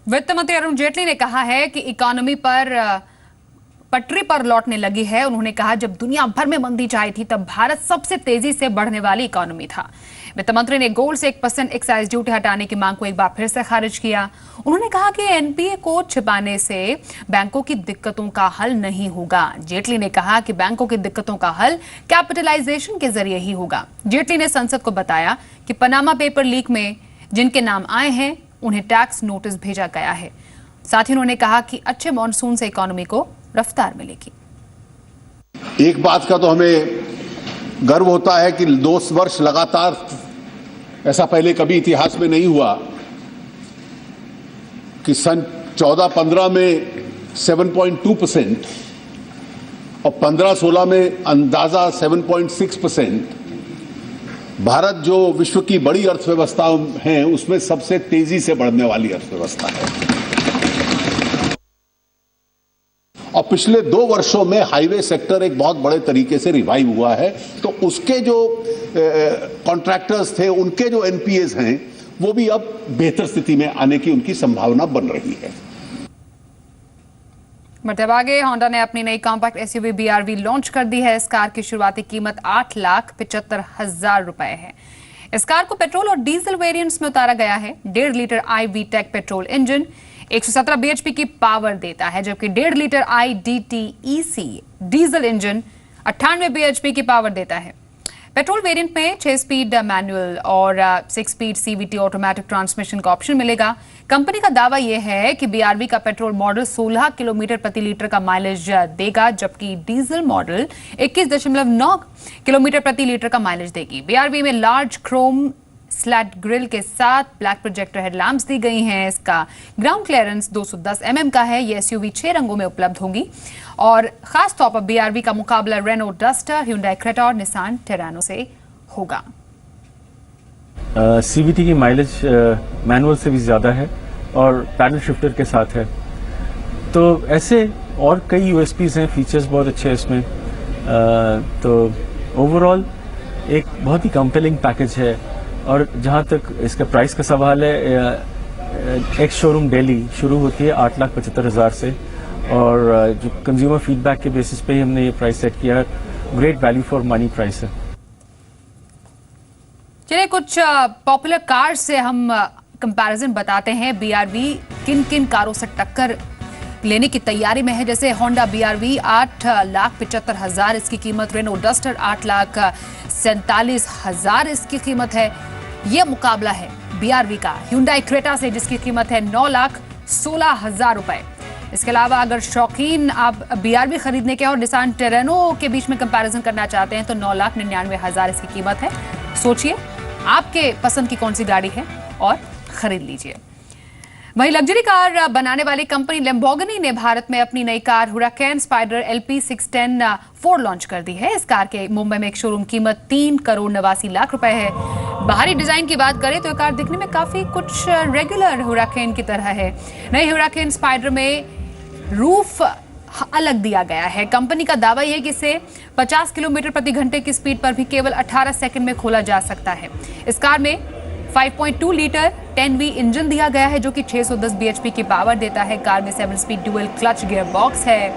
वित्त मंत्री अरुण जेटली ने कहा है कि इकोनॉमी पर पटरी पर लौटने लगी है। उन्होंने कहा जब दुनिया भर में मंदी छाई थी तब भारत सबसे तेजी से बढ़ने वाली इकोनॉमी था। वित्त मंत्री ने गोल्ड से 1% एक्साइज ड्यूटी हटाने की मांग को एक बार फिर से खारिज किया। उन्होंने कहा कि एनपीए को छिपाने से बैंकों की दिक्कतों का हल नहीं होगा। जेटली ने कहा कि बैंकों की दिक्कतों का हल कैपिटलाइजेशन के जरिए ही होगा। जेटली ने संसद को बताया कि पनामा पेपर लीक में जिनके नाम आए हैं उन्हें टैक्स नोटिस भेजा गया है। साथ ही उन्होंने कहा कि अच्छे मॉनसून से इकोनॉमी को रफ्तार मिलेगी। एक बात का तो हमें गर्व होता है कि 2 वर्ष लगातार, ऐसा पहले कभी इतिहास में नहीं हुआ कि सन 14-15 में 7.2% और 15-16 में अंदाजा 7.6%। भारत जो विश्व की बड़ी अर्थव्यवस्था है उसमें सबसे तेजी से बढ़ने वाली अर्थव्यवस्था है और पिछले 2 वर्षों में हाईवे सेक्टर एक बहुत बड़े तरीके से रिवाइव हुआ है। तो उसके जो कॉन्ट्रैक्टर्स थे उनके जो एनपीएस हैं वो भी अब बेहतर स्थिति में आने की उनकी संभावना बन रही है। बढ़ते आगे, होंडा ने अपनी नई कॉम्पैक्ट एसयूवी बीआरवी लॉन्च कर दी है। इस कार की शुरुआती कीमत 8,75,000 रुपए है। इस कार को पेट्रोल और डीजल वेरिएंट्स में उतारा गया है। 1.5 litre iVTEC petrol engine 117 BHP की पावर देता है, जबकि 1.5 litre iDTEC diesel engine 98 BHP की पावर देता है। पेट्रोल वेरिएंट में 6 स्पीड मैनुअल और 6 स्पीड सीवीटी ऑटोमेटिक ट्रांसमिशन का ऑप्शन मिलेगा। कंपनी का दावा यह है कि बीआरवी का पेट्रोल मॉडल 16 किलोमीटर प्रति लीटर का माइलेज देगा, जबकि डीजल मॉडल 21.9 किलोमीटर प्रति लीटर का माइलेज देगी। बीआरवी में लार्ज क्रोम स्लैट ग्रिल के साथ ब्लैक प्रोजेक्टर हेडलैम्प्स दी गई हैं। इसका ग्राउंड क्लियरेंस 210 mm का है। ये एसयूवी 6 रंगों में उपलब्ध होगी और खास तौर पर बीआरवी का मुकाबला रेनो डस्टर, ह्यूंडई क्रेटा और निसान टेरानो से होगा। सीवीटी की माइलेज मैनुअल से भी ज़्यादा है और पैडल शिफ्टर के साथ है। तो ऐसे और कई यूएसपीज हैं, फीचर्स बहुत अच्छे हैं इसमें। तो ओवरऑल एक बहुत ही कंपेलिंग पैकेज है। और जहाँ तक इसका प्राइस का सवाल है, एक्स शोरूम दिल्ली शुरू होती है 8,75,000 से और जो कंज्यूमर फीडबैक के बेसिस पे ही हमने ये प्राइस सेट किया है। Great value for money price है। चलिए कुछ पॉपुलर कार से हम कंपैरिजन बताते हैं। बीआरवी किन किन कारों से टक्कर लेने की तैयारी में है। जैसे होंडा बीआरवी 8,75,000 इसकी कीमत, रेनो डस्टर 8,47,000 इसकी कीमत है। यह मुकाबला है बीआरवी का ह्यूंडई क्रेटा से जिसकी कीमत है 9,16,000 रुपए। इसके अलावा अगर शौकीन आप बीआरवी खरीदने के और निसान टेरानो के बीच में कंपैरिजन करना चाहते हैं तो 9,99,000 इसकी कीमत है। सोचिए आपके पसंद की कौन सी गाड़ी है और खरीद लीजिए। वहीं लग्जरी कार बनाने वाली कंपनी लैम्बोर्गिनी ने भारत में अपनी नई car Huracan spider LP610 4 launch कर दी है। इस कार के मुंबई में एक शोरूम कीमत 3,89,00,000 रुपए है। बाहरी डिजाइन की बात करें तो यह कार दिखने में काफी कुछ रेगुलर हुराकैन की तरह है। नई हुराकैन स्पाइडर में रूफ अलग दिया गया है। कंपनी का दावा यह है कि इसे 50 किलोमीटर प्रति घंटे की स्पीड पर भी केवल 18 सेकंड में खोला जा सकता है। इस कार में 5.2 लीटर 10V इंजन दिया गया है जो कि 610 बीएचपी की पावर देता है। कार में 7 speed dual clutch gear box है।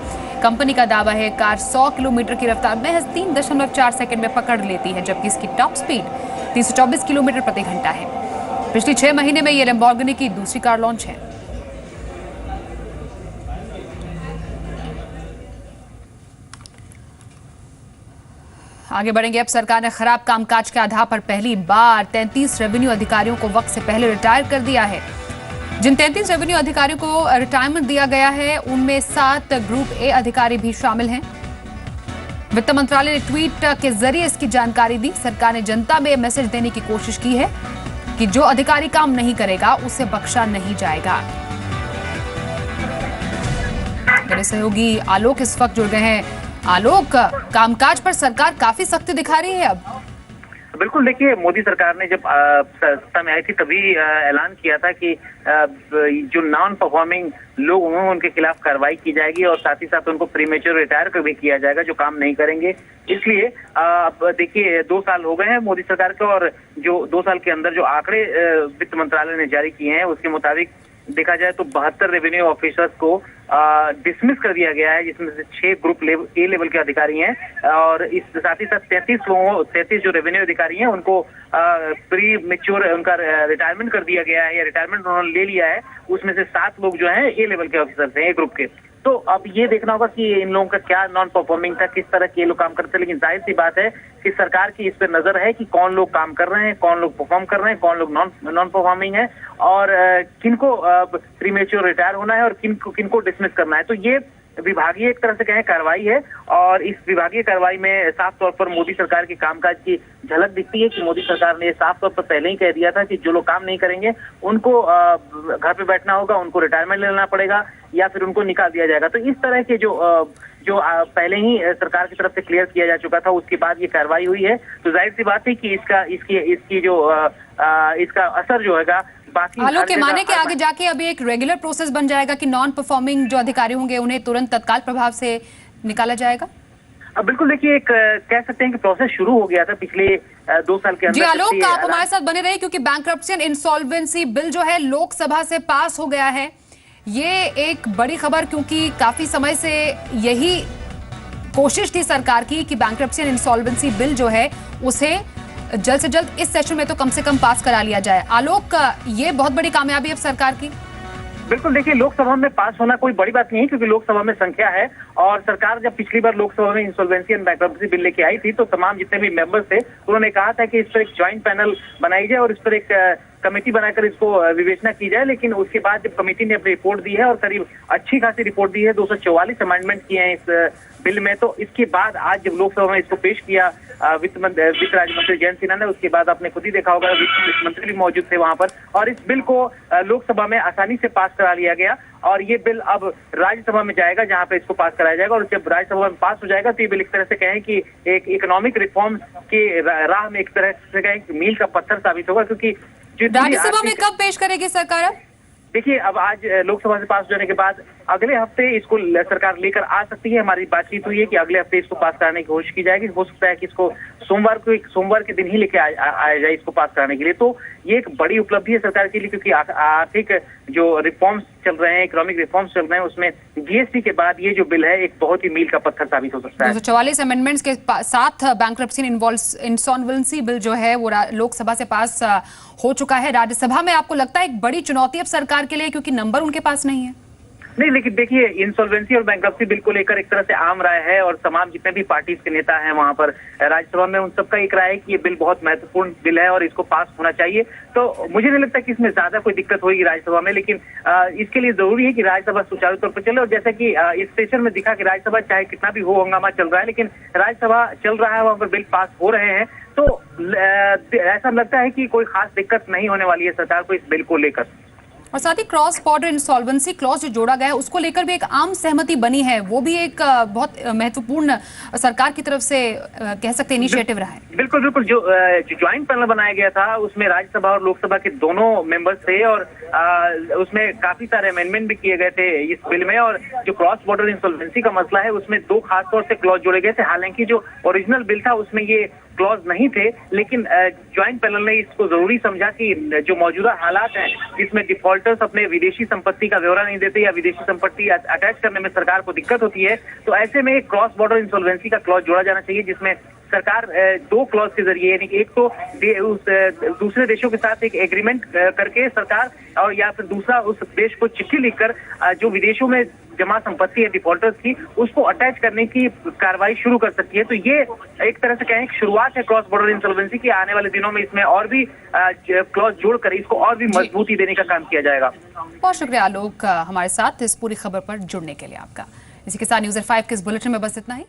कंपनी का दावा है कार 100 किलोमीटर की रफ्तार महज 3.4 सेकंड में पकड़ लेती है, जबकि इसकी टॉप स्पीड 324 किलोमीटर प्रति घंटा है। पिछले 6 महीने में यह लैम्बोर्गिनी की दूसरी कार लॉन्च है। आगे बढ़ेंगे। अब सरकार ने खराब कामकाज के आधार पर पहली बार 33 रेवेन्यू अधिकारियों को वक्त से पहले रिटायर कर दिया है। जिन 33 रेवेन्यू अधिकारियों को रिटायरमेंट दिया गया है उनमें 7 ग्रुप ए अधिकारी भी शामिल हैं। वित्त मंत्रालय ने ट्वीट के जरिए इसकी जानकारी दी। सरकार ने जनता में मैसेज देने की कोशिश की है कि जो अधिकारी काम नहीं करेगा उसे बख्शा नहीं जाएगा। मेरे सहयोगी आलोक इस वक्त जुड़ गए हैं। आलोक, कामकाज पर सरकार काफी सख्ती दिखा रही है अब। बिल्कुल, देखिए मोदी सरकार ने जब सत्ता में आई थी तभी ऐलान किया था कि जो नॉन परफॉर्मिंग लोग होंगे उनके खिलाफ कार्रवाई की जाएगी और साथ ही साथ उनको प्रीमेच्योर रिटायर भी किया जाएगा जो काम नहीं करेंगे। इसलिए अब देखिए 2 साल हो गए हैं मोदी सरकार के और जो 2 साल के अंदर जो आंकड़े वित्त मंत्रालय ने जारी किए हैं उसके मुताबिक देखा जाए तो 72 रेवेन्यू ऑफिसर्स को डिसमिस कर दिया गया है, जिसमें से 6 ग्रुप ए लेवल के अधिकारी हैं और इस साथ ही साथ 33 जो रेवेन्यू अधिकारी हैं उनको प्री मेच्योर उनका रिटायरमेंट कर दिया गया है या रिटायरमेंट उन्होंने ले लिया है। उसमें से 7 लोग जो हैं ए लेवल के ऑफिसर्स हैं, ए ग्रुप के। तो अब ये देखना होगा कि इन लोगों का क्या नॉन परफॉर्मिंग था, किस तरह के ये लोग काम करते हैं। लेकिन जाहिर सी बात है कि सरकार की इस पर नजर है कि कौन लोग काम कर रहे हैं, कौन लोग परफॉर्म कर रहे हैं, कौन लोग नॉन परफॉर्मिंग है और किनको प्रीमेच्योर रिटायर होना है और किनको डिसमिस करना है। तो ये विभागीय एक तरह से कहें कार्रवाई है और इस विभागीय कार्रवाई में साफ तौर पर मोदी सरकार के कामकाज की झलक दिखती है कि मोदी सरकार ने साफ तौर पर पहले ही कह दिया था कि जो लोग काम नहीं करेंगे उनको घर पे बैठना होगा, उनको रिटायरमेंट लेना पड़ेगा या फिर उनको निकाल दिया जाएगा। तो इस तरह के जो पहले ही सरकार की तरफ से क्लियर किया जा चुका था, उसके बाद ये कार्रवाई हुई है। तो जाहिर सी बात है कि इसका असर जो है आलोक के माने के आगे जाके अभी एक रेगुलर प्रोसेस बन जाएगा कि नॉन परफॉर्मिंग जो अधिकारी होंगे उन्हें तुरंत तत्काल प्रभाव से निकाला जाएगा। बिल्कुल, देखिए एक कह सकते हैं कि प्रोसेस शुरू हो गया था पिछले 2 साल के अंदर। जी आलोक, आप हमारे साथ बने रहे क्योंकि बैंक्रप्सी एंड इंसॉल्वेंसी बिल जो है लोकसभा से पास हो गया है। ये एक बड़ी खबर, क्योंकि काफी समय से यही कोशिश थी सरकार की कि बैंक्रप्सी एंड इंसॉल्वेंसी बिल जो है उसे जल्द से जल्द इस सेशन में तो कम से कम पास करा लिया जाए। आलोक, ये बहुत बड़ी कामयाबी है सरकार की। बिल्कुल, देखिए लोकसभा में पास होना कोई बड़ी बात नहीं है क्योंकि लोकसभा में संख्या है और सरकार जब पिछली बार लोकसभा में इंसॉल्वेंसी एंड बैंक्रप्सी बिल लेके आई थी तो तमाम जितने भी मेंबर्स थे उन्होंने कहा था कि इस पर एक ज्वाइंट पैनल बनाई जाए और इस पर एक कमेटी बनाकर इसको विवेचना की जाए। लेकिन उसके बाद जब कमेटी ने अपनी रिपोर्ट दी है और करीब अच्छी खासी रिपोर्ट दी है, 244 अमेंडमेंट किए हैं इस बिल में, तो इसके बाद आज जब लोकसभा में इसको पेश किया वित्त राज्य मंत्री जयंत सिन्हा ने, उसके बाद आपने खुद ही देखा होगा वित्त मंत्री भी मौजूद थे वहां पर और इस बिल को लोकसभा में आसानी से पास करा लिया गया और ये बिल अब राज्यसभा में जाएगा जहां पे इसको पास कराया जाएगा। और जब राज्यसभा में पास हो जाएगा तो ये बिल एक तरह से कहें कि एक इकोनॉमिक रिफॉर्म्स की राह में एक तरह से कहें कि मील का पत्थर साबित होगा। क्योंकि राज्यसभा में कब पेश करेगी सरकार? देखिए, अब आज लोकसभा से पास हो जाने के बाद अगले हफ्ते इसको सरकार लेकर आ सकती है। हमारी बातचीत हुई है कि अगले हफ्ते इसको पास कराने की कोशिश की जाएगी। हो सकता है कि इसको सोमवार के दिन ही लेके आया जाए इसको पास कराने के लिए। तो ये एक बड़ी उपलब्धि है सरकार के लिए क्योंकि आर्थिक जो रिफॉर्म्स चल रहे हैं, इकोनॉमिक रिफॉर्म्स चल रहे हैं, उसमें जीएसटी के बाद ये जो बिल है एक बहुत ही मील का पत्थर साबित हो सकता है। 244 अमेंडमेंट्स के साथ बैंक्रप्सी इंसॉल्वेंसी बिल जो है वो लोकसभा से पास हो चुका है। राज्यसभा में आपको लगता है एक बड़ी चुनौती अब सरकार के लिए क्योंकि नंबर उनके पास नहीं है? नहीं, लेकिन देखिए इंसॉल्वेंसी और बैंक्रप्सी बिल को लेकर एक तरह से आम राय है और तमाम जितने भी पार्टीज के नेता हैं वहां पर राज्यसभा में उन सबका एक राय है कि ये बिल बहुत महत्वपूर्ण बिल है और इसको पास होना चाहिए। तो मुझे नहीं लगता कि इसमें ज्यादा कोई दिक्कत होगी राज्यसभा में, लेकिन इसके लिए जरूरी है कि राज्यसभा सुचारू तौर पर चले। और जैसा कि इस सेशन में दिखा कि राज्यसभा चाहे कितना भी हो हंगामा चल रहा है लेकिन राज्यसभा चल रहा है, वहां पर बिल पास हो रहे हैं। तो ऐसा लगता है कि कोई खास दिक्कत नहीं होने वाली है सरकार को इस बिल को लेकर। और साथ ही क्रॉस बॉर्डर इंसॉल्वेंसी क्लॉज जो जोड़ा गया है उसको लेकर भी एक आम सहमति बनी है, वो भी एक बहुत महत्वपूर्ण सरकार की तरफ से कह सकते हैं इनिशिएटिव रहा है। बिल्कुल बिल्कुल, जो ज्वाइंट पैनल बनाया गया था उसमें राज्यसभा और लोकसभा के दोनों मेंबर्स थे और उसमें काफी सारे अमेंडमेंट भी किए गए थे इस बिल में। और जो क्रॉस बॉर्डर इंसॉल्वेंसी का मसला है उसमें 2 खास तौर से क्लॉज जोड़े गए थे। हालांकि जो ओरिजिनल बिल था उसमें ये क्लॉज नहीं थे, लेकिन ज्वाइंट पैनल ने इसको जरूरी समझा कि जो मौजूदा हालात हैं जिसमें डिफॉल्टर्स अपने विदेशी संपत्ति का ब्यौरा नहीं देते या विदेशी संपत्ति अटैच करने में सरकार को दिक्कत होती है, तो ऐसे में क्रॉस बॉर्डर इंसॉल्वेंसी का क्लॉज जोड़ा जाना चाहिए जिसमें सरकार 2 क्लॉज के जरिए, यानी कि एक तो दूसरे देशों के साथ एक एग्रीमेंट करके सरकार और या फिर दूसरा उस देश को चिट्ठी लिखकर जो विदेशों में जमा संपत्ति है डिफॉल्टर्स की उसको अटैच करने की कार्रवाई शुरू कर सकती है। तो ये एक तरह से कहें शुरुआत है क्रॉस बॉर्डर इंसॉल्वेंसी की। आने वाले दिनों में इसमें और भी क्लॉज जोड़कर इसको और भी मजबूती देने का काम किया जाएगा। बहुत शुक्रिया आलोक हमारे साथ इस पूरी खबर पर जुड़ने के लिए आपका। इसी के साथ न्यूज़ 5 के इस बुलेटिन में बस इतना ही।